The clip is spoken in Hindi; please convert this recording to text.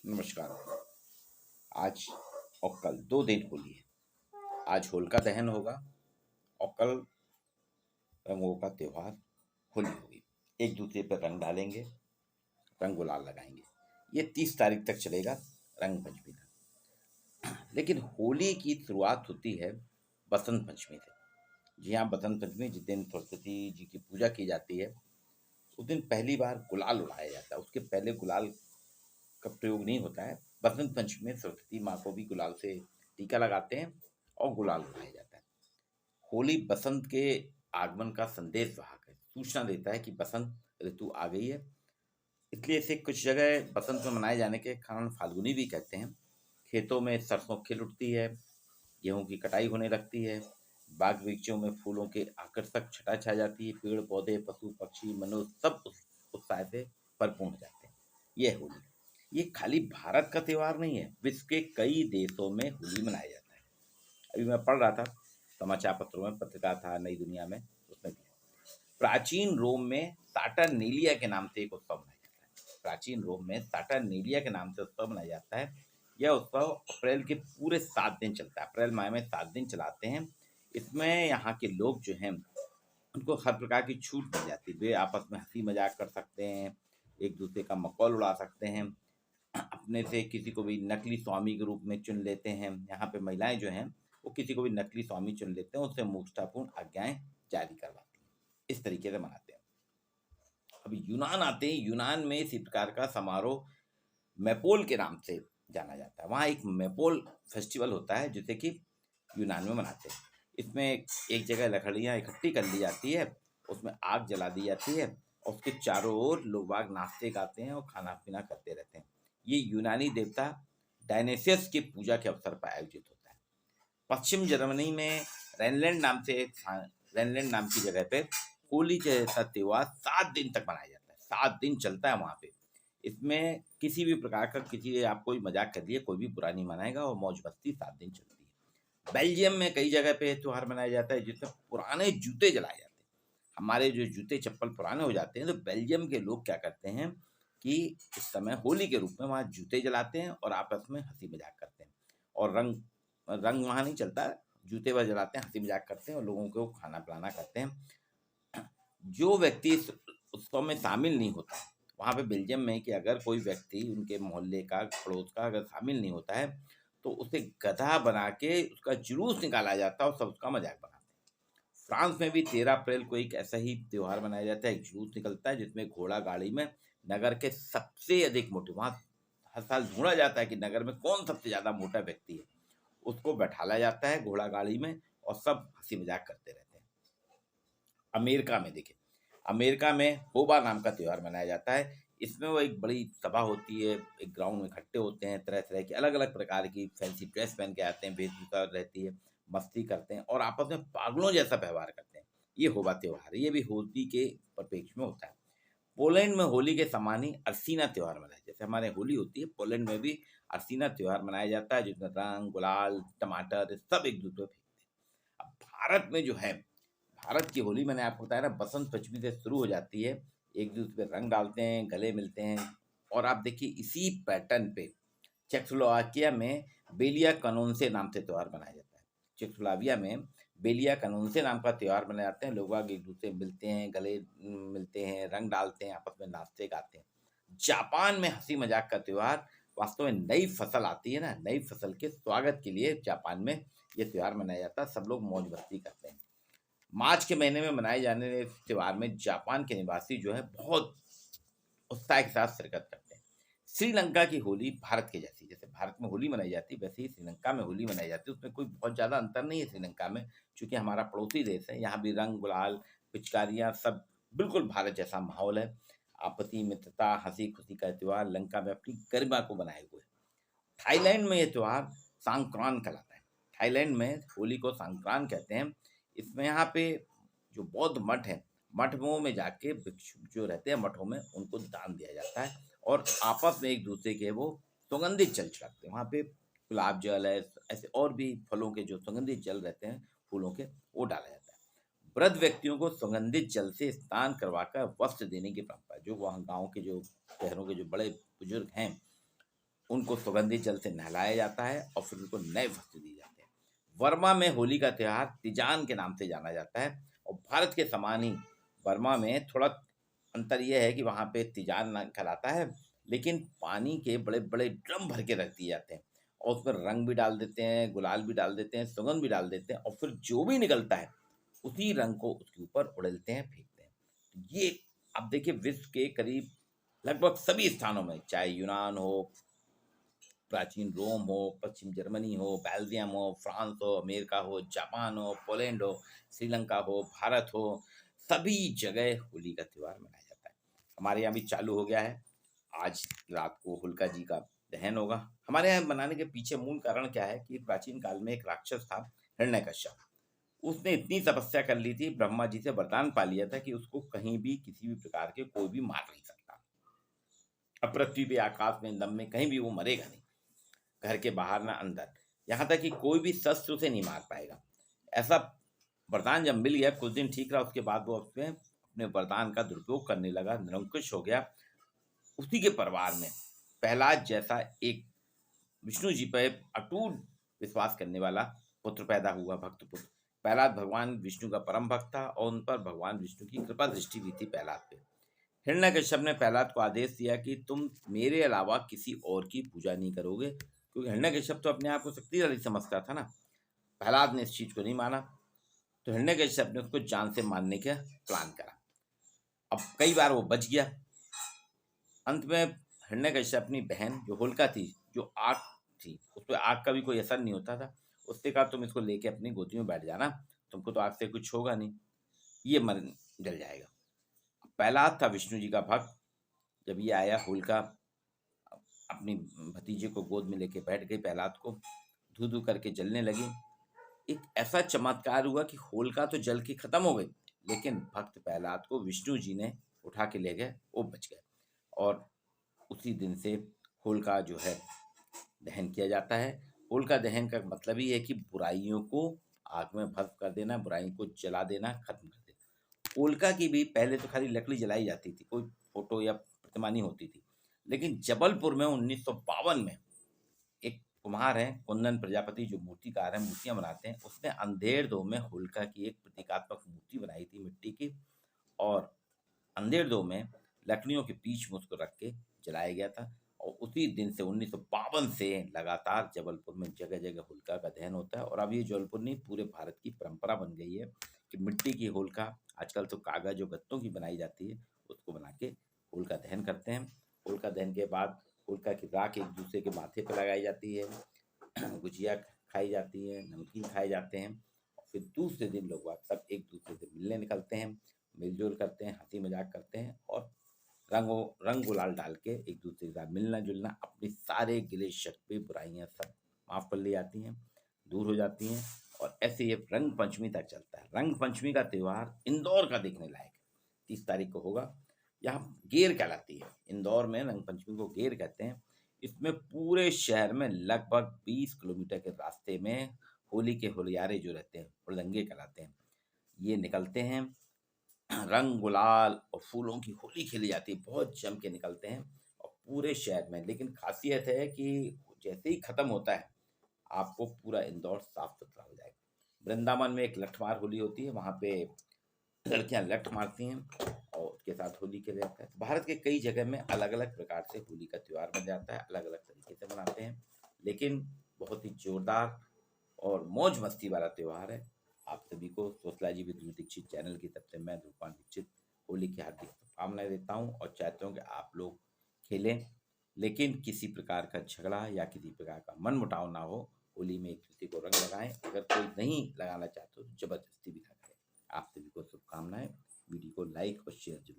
नमस्कार। आज और कल 2 दिन होली है। आज होलिका दहन होगा और कल रंगों का त्योहार होली होगी। एक दूसरे पर रंग डालेंगे, रंग गुलाल लगाएंगे। ये 30 तारीख तक चलेगा रंग पंचमी का। लेकिन होली की शुरुआत होती है बसंत पंचमी से। जी हाँ, बसंत पंचमी जिस दिन सरस्वती जी की पूजा की जाती है, उस दिन पहली बार गुलाल उड़ाया जाता है। उसके पहले गुलाल का प्रयोग नहीं होता है। बसंत पंचमी में सरस्वती माँ को भी गुलाल से टीका लगाते हैं और गुलाल उड़ाया जाता है। होली बसंत के आगमन का संदेश वाहक है, सूचना देता है कि बसंत ऋतु आ गई है। इसलिए इसे कुछ जगह बसंत में मनाए जाने के कारण फाल्गुनी भी कहते हैं। खेतों में सरसों खिल उठती है, गेहूं की कटाई होने लगती है, बाग बगीचों में फूलों के आकर्षक छटा छा जाती है, पेड़ पौधे पशु पक्षी मनुष्य सब उत्साह से भरपूर हो जाते हैं। यह होली, ये खाली भारत का त्योहार नहीं है, विश्व के कई देशों में होली मनाया जाता है। अभी मैं पढ़ रहा था समाचार पत्रों में, पत्रिका था नई दुनिया में, उसमें भी प्राचीन रोम में साटर्नेलिया के नाम से एक उत्सव मनाया जाता है। प्राचीन रोम में साटर्नेलिया के नाम से उत्सव मनाया जाता है। यह उत्सव अप्रैल के पूरे 7 दिन चलता है। अप्रैल माह में 7 दिन चलाते हैं। इसमें यहाँ के लोग जो हैं उनको हर प्रकार की छूट मिल जाती है। वे आपस में हंसी मजाक कर सकते हैं, एक दूसरे का मखौल उड़ा सकते हैं, अपने से किसी को भी नकली स्वामी के रूप में चुन लेते हैं। यहाँ पे महिलाएं जो हैं वो किसी को भी नकली स्वामी चुन लेते हैं, उससे मूर्खतापूर्ण आज्ञाएं जारी करवाती हैं। इस तरीके से मनाते हैं। अब यूनान आते हैं। यूनान में इसी प्रकार का समारोह मैपोल के नाम से जाना जाता है। वहाँ एक मैपोल फेस्टिवल होता है जिसे कि यूनान में मनाते हैं। इसमें एक जगह लकड़ियाँ इकट्ठी कर ली जाती है, उसमें आग जला दी जाती है और उसके चारों ओर लोग बाग नाचते गाते हैं और खाना पीना करते रहते हैं। ये यूनानी देवता डायनेसियस की पूजा के अवसर पर आयोजित होता है। पश्चिम जर्मनी में रेनलैंड नाम से रेनलैंड नाम की जगह पे होली जैसा त्योहार 7 दिन तक मनाया जाता है। 7 दिन चलता है वहाँ पे। इसमें किसी भी प्रकार का किसी आप कोई मजाक कर लिए, कोई भी बुरा नहीं मनाएगा और मौज मस्ती 7 दिन चलती है। बेल्जियम में कई जगह पे त्योहार मनाया जाता है जिसमें पुराने जूते जलाए जाते हैं। हमारे जो जूते चप्पल पुराने हो जाते हैं तो बेल्जियम के लोग क्या करते हैं कि इस समय होली के रूप में वहाँ जूते जलाते हैं और आपस में हंसी मजाक करते हैं। और रंग रंग वहाँ नहीं चलता, जूते वह जलाते हैं, हंसी मजाक करते हैं और लोगों को खाना पिलाना करते हैं। जो व्यक्ति इस उत्सव में शामिल नहीं होता, वहाँ पे बेल्जियम में कि अगर कोई व्यक्ति उनके मोहल्ले का पड़ोस का अगर शामिल नहीं होता है तो उसे गधा बना के उसका जुलूस निकाला जाता है और सब उसका मजाक बनाते हैं। फ्रांस में भी 13 अप्रैल को एक ऐसा ही त्योहार मनाया जाता है। एक जुलूस निकलता है जिसमें घोड़ा गाड़ी में नगर के सबसे अधिक मोटे, वहाँ हर साल ढूंढा जाता है कि नगर में कौन सबसे ज्यादा मोटा व्यक्ति है, उसको बैठाला जाता है घोड़ा गाड़ी में और सब हंसी मजाक करते रहते हैं। अमेरिका में देखिए, अमेरिका में होबा नाम का त्योहार मनाया जाता है। इसमें वो एक बड़ी सभा होती है, एक ग्राउंड में इकट्ठे होते हैं, तरह तरह की अलग अलग प्रकार की फैंसी ड्रेस पहन के आते हैं, वेशभूषा रहती है, मस्ती करते हैं और आपस में पागलों जैसा व्यवहार करते हैं। ये होबा त्योहार है। ये भी होली के परिप्रेक्ष्य में होता है। पोलैंड में होली के समान ही अरसीना त्योहार मनाया, जैसे हमारे होली होती है, पोलैंड में भी अरसीना त्योहार मनाया जाता है जिसमें रंग गुलाल टमाटर सब एक दूसरे पे फेंकते हैं। अब भारत में जो है, भारत की होली मैंने आपको बताया ना, बसंत पंचमी से शुरू हो जाती है। एक दूसरे पे रंग डालते हैं, गले मिलते हैं। और आप देखिए इसी पैटर्न पे चेकोस्लोवाकिया में बेलिया कनोन्से नाम से त्योहार मनाया जाता है। चेकोस्लोवाकिया में बेलिया कनोन्से नाम का त्योहार मनाए जाते हैं। लोग बाग एक दूसरे से मिलते हैं, गले मिलते हैं, रंग डालते हैं, आपस में नाचते गाते हैं। जापान में हंसी मजाक का त्योहार, वास्तव में नई फसल आती है ना, नई फसल के स्वागत के लिए जापान में ये त्योहार मनाया जाता है। सब लोग मौज मस्ती करते हैं। मार्च के महीने में मनाए जाने वाले इस त्योहार में जापान के निवासी जो है बहुत उत्साह के साथ शिरकत करते हैं। श्रीलंका की होली भारत के जैसी, जैसे भारत में होली मनाई जाती है वैसे ही श्रीलंका में होली मनाई जाती है। उसमें कोई बहुत ज़्यादा अंतर नहीं है श्रीलंका में, क्योंकि हमारा पड़ोसी देश है। यहाँ भी रंग गुलाल पिचकारियाँ सब बिल्कुल भारत जैसा माहौल है। आपसी मित्रता हंसी खुशी का त्योहार लंका में अपनी गरिमा को बनाए हुए है। थाईलैंड में ये त्योहार संक्रांत कहलाता है। थाईलैंड में होली को संक्रांत कहते हैं। इसमें यहाँ पे जो बौद्ध मठ है, मठों में जाके भिक्षु जो रहते हैं मठों में, उनको दान दिया जाता है और आपस में एक दूसरे के वो सुगंधित जल छिड़कते हैं। वहाँ पे गुलाब जल है, ऐसे और भी फलों के जो सुगंधित जल रहते हैं फूलों के, वो डाला जाता है। वृद्ध व्यक्तियों को सुगंधित जल से स्नान करवाकर वस्त्र देने की परंपरा, जो वहाँ गाँव के जो शहरों के जो बड़े बुजुर्ग हैं उनको सुगंधित जल से नहलाया जाता है और फिर उनको नए वस्त्र दिए जाते हैं। वर्मा में होली का त्यौहार तीजान के नाम से जाना जाता है और भारत के समान ही वर्मा में थोड़ा अंतर यह है कि वहाँ पे तीजान ना कहलाता है, लेकिन पानी के बड़े बड़े ड्रम भर के रख दिए जाते हैं और उसमें रंग भी डाल देते हैं, गुलाल भी डाल देते हैं, सुगंध भी डाल देते हैं और फिर जो भी निकलता है उसी रंग को उसके ऊपर उड़ेलते हैं, फेंकते हैं। ये अब देखिए विश्व के करीब लगभग सभी स्थानों में, चाहे यूनान हो, प्राचीन रोम हो, पश्चिम जर्मनी हो, बेल्जियम हो, फ्रांस हो, अमेरिका हो, जापान हो, पोलैंड हो, श्रीलंका हो, भारत हो, सभी जगह होली का त्यौहार मनाया जाता है। हमारे यहाँ भी चालू हो गया है। आज रात को होलिका जी का दहन होगा। हमारे यहाँ मनाने के पीछे मूल कारण क्या है कि प्राचीन काल में एक राक्षस था, हिरण्यकश्यप। उसने इतनी तपस्या कर ली थी, ब्रह्मा जी से वरदान पा लिया था कि उसको कहीं भी किसी भी प्रकार के कोई भी मार नहीं सकता। अब पृथ्वी पे, आकाश में, नभ में कहीं भी वो मरेगा नहीं, घर के बाहर ना अंदर, यहाँ तक कि कोई भी शस्त्र उसे नहीं मार पाएगा। ऐसा वरदान जब मिल गया, कुछ दिन ठीक रहा, उसके बाद वो अपने वरदान का दुरुपयोग करने लगा, निरंकुश हो गया। उसी के परिवार में प्रहलाद जैसा एक विष्णु जी पर अटूट विश्वास करने वाला पुत्र पैदा हुआ, भक्त पुत्र। प्रहलाद भगवान विष्णु का परम भक्त था और उन पर भगवान विष्णु की कृपा दृष्टि भी थी प्रहलाद पे। हिरण्यकश्यप ने प्रहलाद को आदेश दिया कि तुम मेरे अलावा किसी और की पूजा नहीं करोगे, क्योंकि हिरण्यकश्यप तो अपने आप को शक्तिशाली समझता था ना। प्रहलाद ने इस चीज को नहीं माना, तो हिरण्यकश्यप ने उसको जान से मारने का प्लान करा। अब कई बार वो बच गया। अंत में हिरण्यकश्यप अपनी बहन जो होलिका थी, जो आग थी, उस पर आग का भी कोई असर नहीं होता था, उसने कहा तुम इसको लेके अपनी गोदी में बैठ जाना, तुमको तो आग से कुछ होगा नहीं, ये मर जल जाएगा। प्रहलाद था विष्णु जी का भक्त। जब ये आया, होलिका अपनी भतीजे को गोद में लेके बैठ गई, प्रहलाद को धू धू करके जलने लगी। एक ऐसा चमत्कार हुआ कि होलिका तो जल के खत्म हो गई, लेकिन भक्त प्रहलाद को विष्णु जी ने उठा के ले गए, वो बच गए। और उसी दिन से होलिका जो है दहन किया जाता है। होलिका दहन का मतलब ही है कि बुराइयों को आग में भस्म कर देना, बुराइयों को जला देना, खत्म कर देना। होलिका की भी पहले तो खाली लकड़ी जलाई जाती थी, कोई फोटो या प्रतिमा नहीं होती थी, लेकिन जबलपुर में 1952 में एक कुम्हार है कुंदन प्रजापति, जो मूर्तिकार है, मूर्तियां बनाते हैं, उसने अंधेर दो में होलिका की एक प्रतीकात्मक मूर्ति बनाई थी मिट्टी की, और अंधेर दो में लकड़ियों के बीच में उसको रख के जलाया गया था। और उसी दिन से 1952 से लगातार जबलपुर में जगह जगह होलिका का दहन होता है। और अब ये जबलपुर नहीं, पूरे भारत की परंपरा बन गई है कि मिट्टी की होलिका, आजकल तो कागज और गत्तों की बनाई जाती है, उसको बना के होलिका दहन करते हैं। होलिका दहन के बाद होलिका की राख एक दूसरे के माथे पर लगाई जाती है, गुजिया खाई जाती है, नमकीन खाए जाते हैं, और फिर दूसरे दिन लोग सब एक दूसरे से मिलने निकलते हैं, मिलजुल करते हैं, हंसी मजाक करते हैं, और रंग गुलाल डाल के एक दूसरे के साथ मिलना जुलना, अपने सारे गिले शिकवे बुराइयां सब माफ कर ली जाती हैं, दूर हो जाती हैं। और ऐसे ये रंग पंचमी तक चलता है। रंग पंचमी का त्यौहार इंदौर का देखने लायक है, 30 तारीख को होगा। यहाँ गेर कहलाती है, इंदौर में रंग पंचमी को गेर कहते हैं। इसमें पूरे शहर में लगभग 20 किलोमीटर के रास्ते में होली के होलियारे जो रहते हैं, हुड़दंगे कहलाते हैं, ये निकलते हैं। रंग गुलाल और फूलों की होली खेली जाती है, बहुत जम के निकलते हैं और पूरे शहर में। लेकिन खासियत है कि जैसे ही खत्म होता है, आपको पूरा इंदौर साफ सुथरा हो जाएगा। वृंदावन में एक लठमार होली होती है, वहाँ पे लड़कियां लठ मारती हैं और उसके साथ होली खेला जाता है। भारत के कई जगह में अलग अलग प्रकार से होली का त्यौहार बन जाता है, अलग अलग तरीके से मनाते हैं, लेकिन बहुत ही जोरदार और मौज मस्ती वाला त्यौहार है। आप सभी को sociology with Dhruv Dikshit channel की तरफ से मैं ध्रुवपाल दीक्षित होली की हार्दिक शुभकामनाएं देता हूं और चाहता हूं कि आप लोग खेलें, लेकिन किसी प्रकार का झगड़ा या किसी प्रकार का मनमुटाव ना हो। होली में एक दूसरे को रंग लगाएं, अगर कोई नहीं लगाना चाहते तो जबरदस्ती भी ना करें। आप सभी को शुभकामनाएं। वीडियो को लाइक और शेयर जरूर